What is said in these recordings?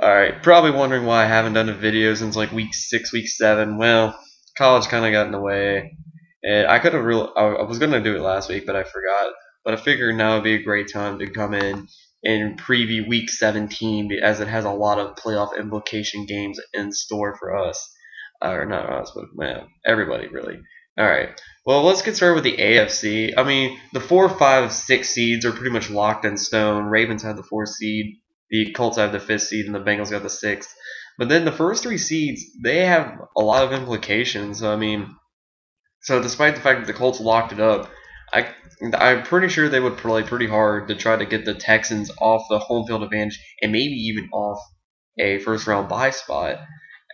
Alright, probably wondering why I haven't done a video since like week 6, week 7. Well, college kind of got in the way. And I could have I was going to do it last week, but I forgot. But I figured now would be a great time to come in and preview week 17 as it has a lot of playoff implication games in store for us. Or not us, but man, everybody really. Alright, well, let's get started with the AFC. I mean, the 4, 5, 6 seeds are pretty much locked in stone. Ravens have the 4th seed. The Colts have the 5th seed, and the Bengals got the 6th. But then the first 3 seeds, they have a lot of implications. I mean, so despite the fact that the Colts locked it up, I'm pretty sure they would play pretty hard to try to get the Texans off the home field advantage and maybe even off a first round bye spot.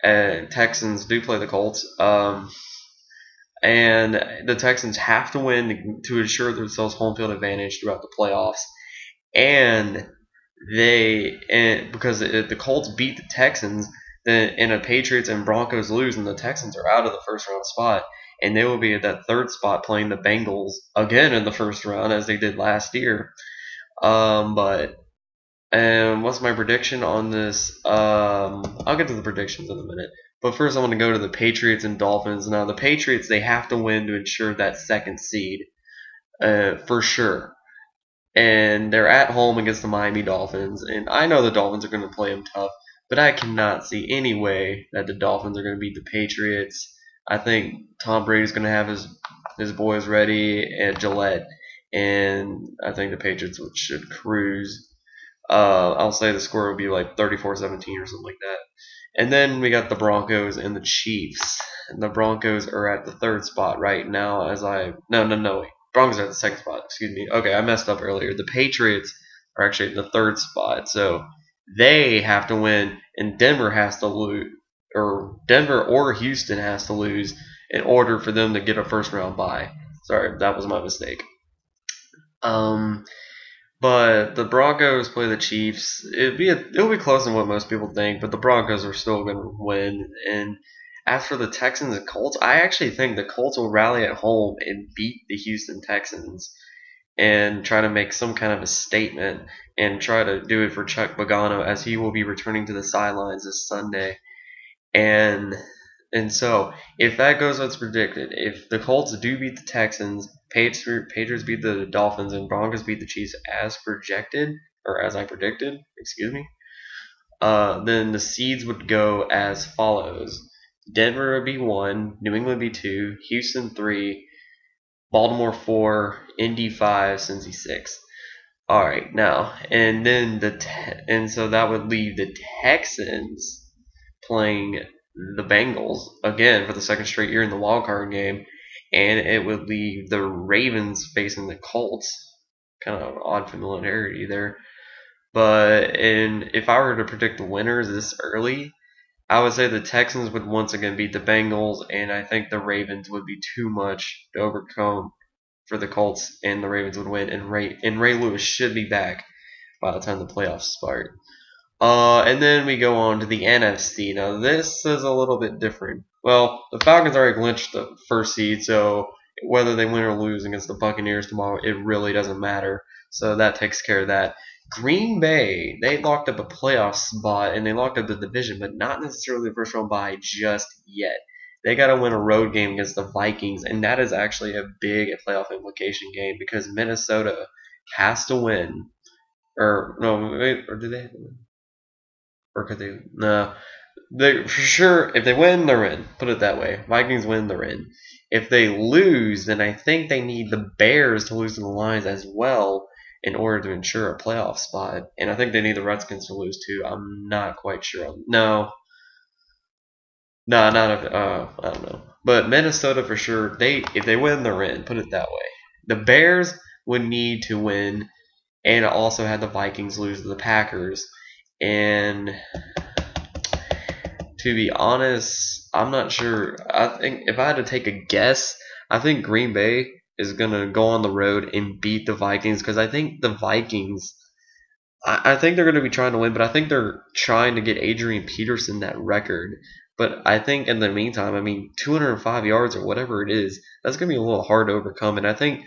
And Texans do play the Colts. And the Texans have to win to ensure themselves home field advantage throughout the playoffs. And because if the Colts beat the Texans, then and the Patriots and Broncos lose, and the Texans are out of the first round spot, and they will be at that 3rd spot playing the Bengals again in the first round as they did last year. And what's my prediction on this? I'll get to the predictions in a minute. But first, I want to go to the Patriots and Dolphins. Now, the Patriots, they have to win to ensure that 2nd seed for sure. And they're at home against the Miami Dolphins. And I know the Dolphins are going to play them tough, but I cannot see any way that the Dolphins are going to beat the Patriots. I think Tom Brady's going to have his boys ready at Gillette. And I think the Patriots should cruise. I'll say the score will be like 34-17 or something like that. And then we got the Broncos and the Chiefs. And the Broncos are at the 3rd spot right now wait. Broncos are at the 2nd spot, excuse me. Okay, I messed up earlier. The Patriots are actually at the 3rd spot. So they have to win, and Denver has to lose, or Denver or Houston has to lose in order for them to get a first round bye. Sorry, that was my mistake. But the Broncos play the Chiefs. It'll be closer than what most people think, but the Broncos are still going to win. And as for the Texans and Colts, I actually think the Colts will rally at home and beat the Houston Texans and try to make some kind of a statement and try to do it for Chuck Pagano, as he will be returning to the sidelines this Sunday. And so if that goes as predicted, if the Colts do beat the Texans, Patriots beat the Dolphins, and Broncos beat the Chiefs as projected, or as I predicted, excuse me, then the seeds would go as follows. Denver would be 1, New England would be 2, Houston 3, Baltimore 4, Indy 5, Cincy 6. Alright, now, and then and so that would leave the Texans playing the Bengals again for the 2nd straight year in the wild card game, and it would leave the Ravens facing the Colts. Kind of odd familiarity there. And if I were to predict the winners this early, I would say the Texans would once again beat the Bengals, and I think the Ravens would be too much to overcome for the Colts, and the Ravens would win, and Ray Lewis should be back by the time the playoffs start. And then we go on to the NFC. Now, this is a little bit different. Well, the Falcons already clinched the 1st seed, so whether they win or lose against the Buccaneers tomorrow, it really doesn't matter. So that takes care of that. Green Bay, they locked up a playoff spot, and they locked up the division, but not necessarily the first round bye just yet. They got to win a road game against the Vikings, and that is actually a big playoff implication game because Minnesota has to win. Or do they have to win? Or could they? No. For sure, if they win, they're in. Put it that way. Vikings win, they're in. If they lose, then I think they need the Bears to lose to the Lions as well in order to ensure a playoff spot. And I think they need the Redskins to lose too. I'm not quite sure. No, not if, I don't know. But Minnesota for sure. If they win, they're in. Put it that way. The Bears would need to win, and also had the Vikings lose to the Packers. And to be honest, I'm not sure. I think if I had to take a guess, I think Green Bay is going to go on the road and beat the Vikings, because I think the Vikings, I think they're going to be trying to win, but I think they're trying to get Adrian Peterson that record. But I think in the meantime, 205 yards or whatever it is, that's going to be a little hard to overcome. And I think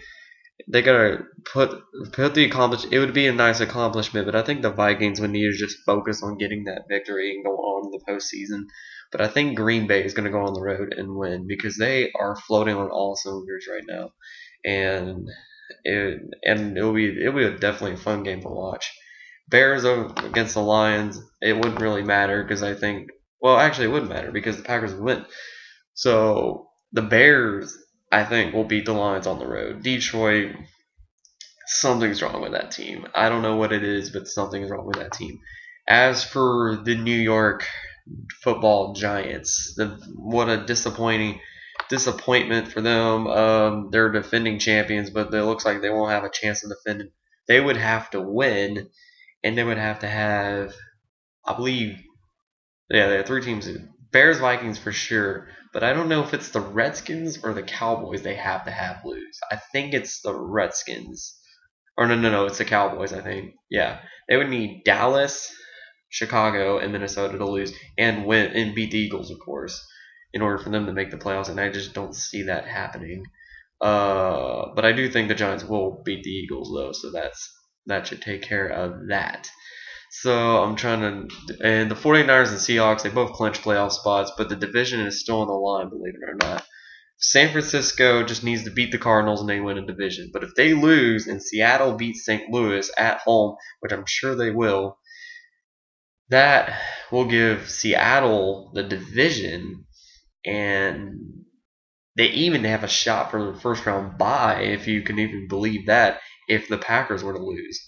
they gotta put the accomplish. It would be a nice accomplishment, but I think the Vikings would need to just focus on getting that victory and go on to the postseason. But I think Green Bay is gonna go on the road and win because they are floating on all cylinders right now, and it'll be definitely a fun game to watch. Bears against the Lions, it wouldn't really matter because I think, well, actually, it wouldn't matter because the Packers would win. So the Bears, I think, will beat the Lions on the road. Detroit, something's wrong with that team. I don't know what it is, but something's wrong with that team. As for the New York Football Giants, what a disappointment for them. They're defending champions, but it looks like they won't have a chance to defend it. They would have to win, and they would have to have, I believe, yeah, they have 3 teams: Bears, Vikings for sure. But I don't know if it's the Redskins or the Cowboys they have to have lose. I think it's the Redskins. Or no, it's the Cowboys, I think. Yeah. They would need Dallas, Chicago, and Minnesota to lose and win and beat the Eagles, of course, in order for them to make the playoffs, and I just don't see that happening. But I do think the Giants will beat the Eagles though, so that should take care of that. So I'm trying to, and the 49ers and Seahawks, they both clinch playoff spots, but the division is still on the line, believe it or not. San Francisco just needs to beat the Cardinals and they win a division. But if they lose and Seattle beats St. Louis at home, which I'm sure they will, that will give Seattle the division, and they even have a shot for the first round bye, if you can even believe that, if the Packers were to lose.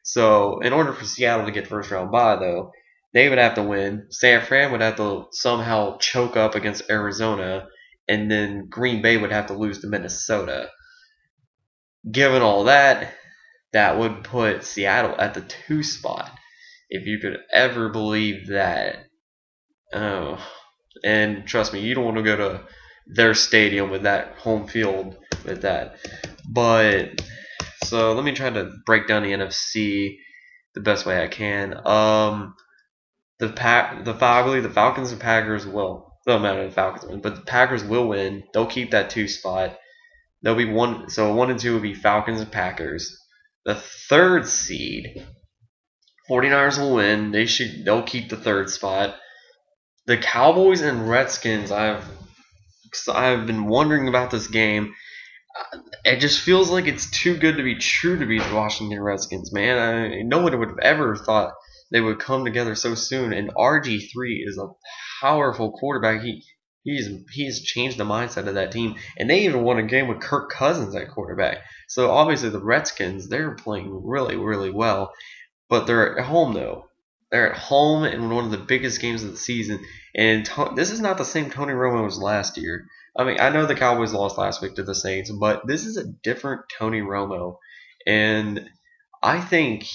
So, in order for Seattle to get first round bye, though, they would have to win. San Fran would have to somehow choke up against Arizona, and then Green Bay would have to lose to Minnesota. Given all that, that would put Seattle at the 2 spot, if you could ever believe that. Oh, and trust me, you don't want to go to their stadium with that home field with that. But so let me try to break down the NFC the best way I can. I believe the Falcons and Packers will. Doesn't matter if the Falcons win, but the Packers will win. They'll keep that 2 spot. They'll be 1. So 1 and 2 will be Falcons and Packers. The 3rd seed, 49ers will win. They'll keep the 3rd spot. The Cowboys and Redskins, I've been wondering about this game. It just feels like it's too good to be true to be the Washington Redskins, man. No one would have ever thought they would come together so soon. And RG3 is a powerful quarterback. He's changed the mindset of that team, and they even won a game with Kirk Cousins at quarterback. So obviously the Redskins, they're playing really, really well, but they're at home though. They're at home in one of the biggest games of the season, and this is not the same Tony Romo as last year. I mean, I know the Cowboys lost last week to the Saints, but this is a different Tony Romo, and I think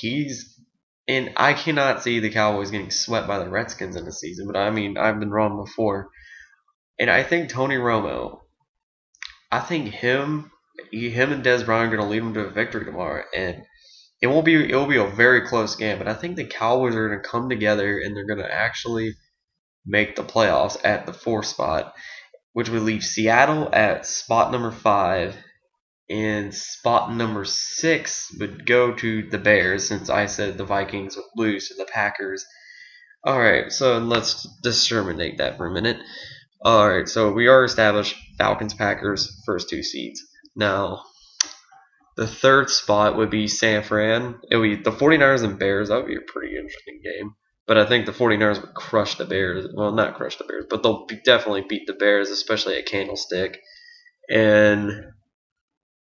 and I cannot see the Cowboys getting swept by the Redskins in the season, but I mean, I've been wrong before. And I think Tony Romo, I think him and Dez Bryant are going to lead them to a victory tomorrow, and it will be a very close game. But I think the Cowboys are going to come together and they're going to actually make the playoffs at the 4th spot, which would leave Seattle at spot number 5, and spot number 6 would go to the Bears, since I said the Vikings would lose to the Packers. Alright, so let's discriminate that for a minute. Alright, so we are established Falcons, Packers, first 2 seeds. Now, the 3rd spot would be San Fran. It would be the 49ers and Bears. That would be a pretty interesting game. But I think the 49ers would crush the Bears. Well, not crush the Bears, but they'll definitely beat the Bears, especially at Candlestick. And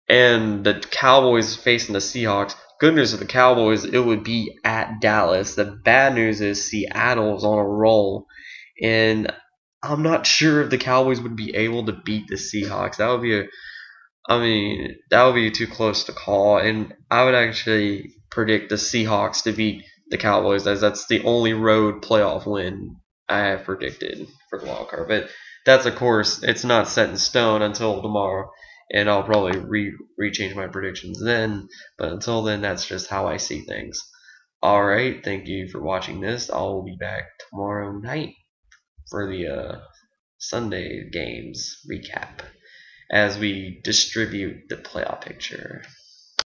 the Cowboys facing the Seahawks. Good news for the Cowboys, it would be at Dallas. The bad news is Seattle's on a roll. And I'm not sure if the Cowboys would be able to beat the Seahawks. That would be too close to call, and I would actually predict the Seahawks to beat the Cowboys, as that's the only road playoff win I have predicted for the wild card. But that's, of course, it's not set in stone until tomorrow, and I'll probably rechange my predictions then. But until then, that's just how I see things. Alright, thank you for watching this. I'll be back tomorrow night for the Sunday games recap as we distribute the playoff picture.